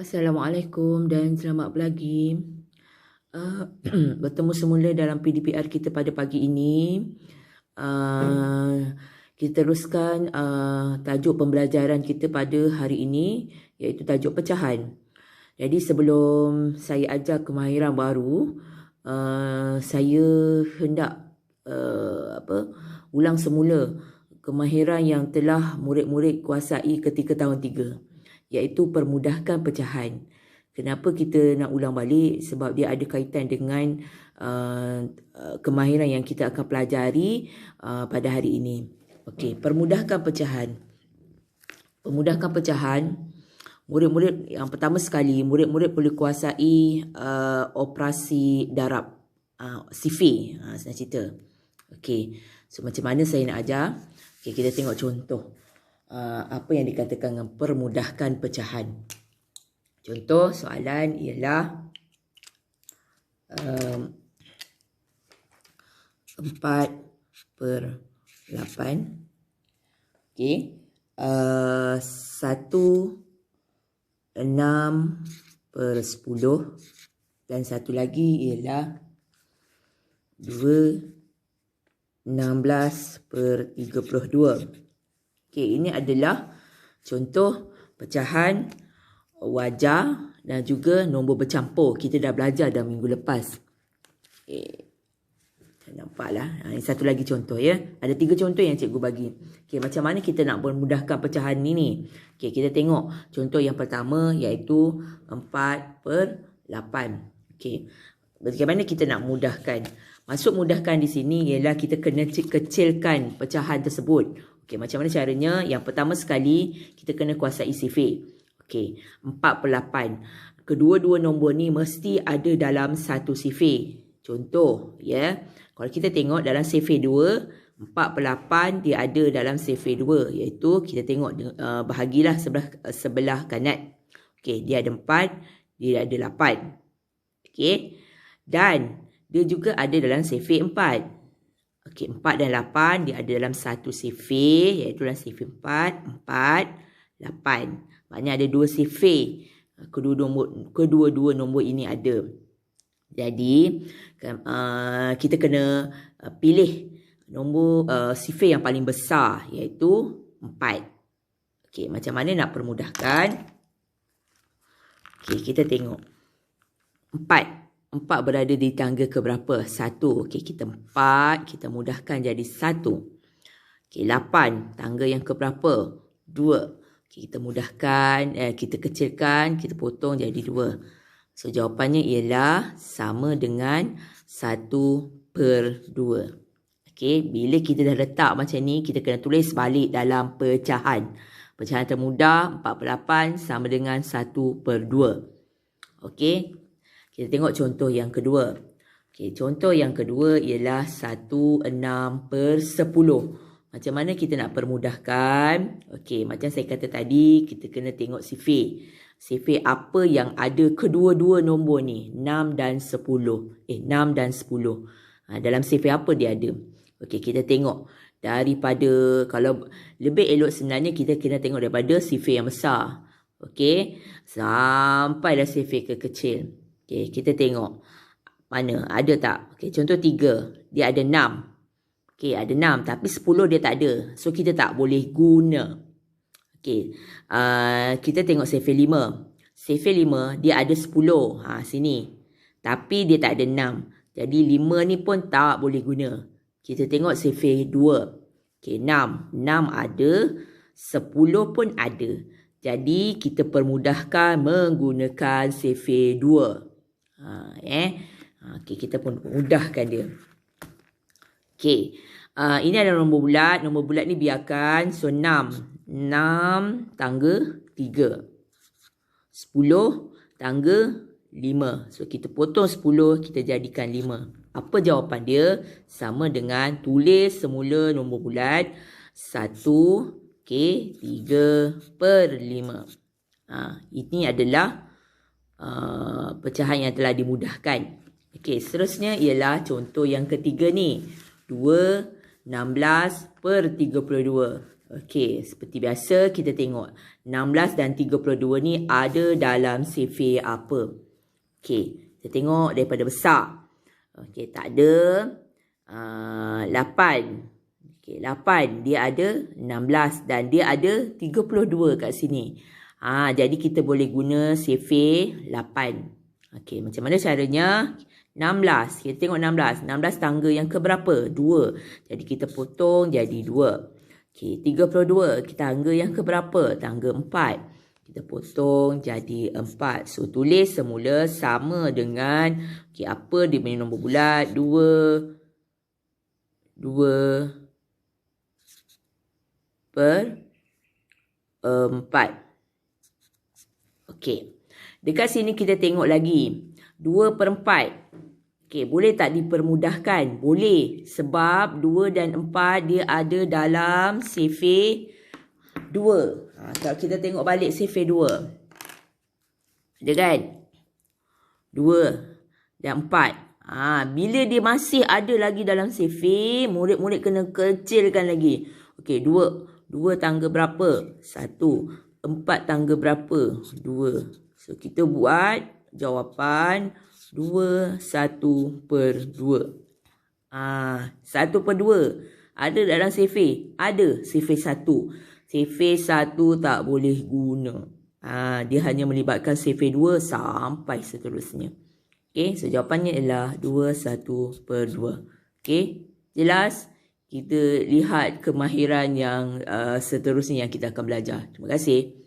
Assalamualaikum dan selamat pagi. Bertemu semula dalam PDPR kita pada pagi ini. Kita teruskan tajuk pembelajaran kita pada hari ini, iaitu tajuk pecahan. Jadi sebelum saya ajar kemahiran baru, saya hendak ulang semula kemahiran yang telah murid-murid kuasai ketika tahun 3, iaitu permudahkan pecahan. Kenapa kita nak ulang balik? Sebab dia ada kaitan dengan kemahiran yang kita akan pelajari pada hari ini. Okey, permudahkan pecahan. Permudahkan pecahan, murid-murid yang pertama sekali, murid-murid perlu kuasai operasi darab, sifir, senang cerita. Okey, so macam mana saya nak ajar? Okey, kita tengok contoh. Apa yang dikatakan dengan permudahkan pecahan. Contoh soalan ialah 4/8. Okey. 1/6/10. Dan satu lagi ialah 2/16/32. Okey, ini adalah contoh pecahan wajar dan juga nombor bercampur. Kita dah belajar dah minggu lepas. Okey, nampaklah. Ini satu lagi contoh ya. Ada 3 contoh yang cikgu bagi. Okey, macam mana kita nak memudahkan pecahan ni? Okey, kita tengok contoh yang pertama iaitu 4/8. Okey, bagaimana kita nak mudahkan? Maksud mudahkan di sini ialah kita kena kecilkan pecahan tersebut. Okey, macam mana caranya? Yang pertama sekali, kita kena kuasai sifir. Okey, 4/8. Kedua-dua nombor ni mesti ada dalam satu sifir. Contoh, ya. Kalau kita tengok dalam sifir 2, 4/8 dia ada dalam sifir 2. Iaitu, kita tengok bahagilah sebelah kanan. Okey, dia ada 4, dia ada 8. Okey, dan dia juga ada dalam sifir 4. Okey, 4 dan 8 dia ada dalam satu sifir, iaitu dalam sifir 4, 8. Maknanya ada 2 sifir. Kedua-dua nombor ini ada. Jadi, kita kena pilih nombor sifir yang paling besar, iaitu 4. Okey, macam mana nak permudahkan? Okey, kita tengok. 4 berada di tangga ke berapa? 1. Okey, kita 4. Kita mudahkan jadi 1. Okey, 8. Tangga yang ke berapa? 2. Okay, kita mudahkan, kita kecilkan, kita potong jadi 2. So, jawapannya ialah sama dengan 1/2. Okey, bila kita dah letak macam ni, kita kena tulis balik dalam pecahan. Pecahan termudah, 4/8 sama dengan 1/2. Okey, kita tengok contoh yang kedua. Okey, contoh yang kedua ialah 1/6/10. Macam mana kita nak permudahkan? Okey, macam saya kata tadi, kita kena tengok sifir. Sifir apa yang ada kedua-dua nombor ni? 6 dan 10. 6 dan 10. Dalam sifir apa dia ada? Okey, kita tengok. Daripada, kalau lebih elok sebenarnya kita kena tengok daripada sifir yang besar. Okey, sampailah sifir ke kecil. Okey, kita tengok. Mana? Ada tak? Okey, contoh 3. Dia ada 6. Okey, ada 6 tapi 10 dia tak ada. So, kita tak boleh guna. Okey, kita tengok sifir 5. Sifir 5 dia ada 10. Sini. Tapi dia tak ada 6. Jadi, 5 ni pun tak boleh guna. Kita tengok sifir 2. Okey, 6. 6 ada. 10 pun ada. Jadi, kita permudahkan menggunakan sifir 2. Okey, kita pun mudahkan dia. Okey, ini ada nombor bulat. Nombor bulat ni biarkan. So, 6. 6 tangga 3. 10 tangga 5. So, kita potong 10, kita jadikan 5. Apa jawapan dia? Sama dengan tulis semula nombor bulat. 1, okey, 3/5. Ini adalah pecahan yang telah dimudahkan. Okey, seterusnya ialah contoh yang ketiga ni. 2/16/32. Okey, seperti biasa kita tengok 16 dan 32 ni ada dalam survey apa. Okey, kita tengok daripada besar. Okey, tak ada 8. Okey, 8 dia ada 16 dan dia ada 32 kat sini. Jadi kita boleh guna survey 8. Okey, macam mana caranya? 16. Kita tengok 16. 16 tangga yang keberapa? 2. Jadi kita potong jadi 2. Okey, 32. Kita tangga yang keberapa? Tangga 4. Kita potong jadi 4. So, tulis semula sama dengan, okey, apa dia punya nombor bulat? 2 per 4. Okey. Dekat sini kita tengok lagi. 2 per 4. Okey, boleh tak dipermudahkan? Boleh. Sebab 2 dan 4 dia ada dalam survey 2. Kalau kita tengok balik survey 2. Ada kan? 2 dan 4. Bila dia masih ada lagi dalam survey, murid-murid kena kecilkan lagi. Okey, 2 tangga berapa? 1. 4 tangga berapa? 2. So, kita buat jawapan 1 per 2. 1 per 2. Ada dalam survey? Ada. Survey 1. Survey 1 tak boleh guna. Dia hanya melibatkan survey 2 sampai seterusnya. Okey, so jawapannya ialah 1 per 2. Okey, jelas? Kita lihat kemahiran yang seterusnya yang kita akan belajar. Terima kasih.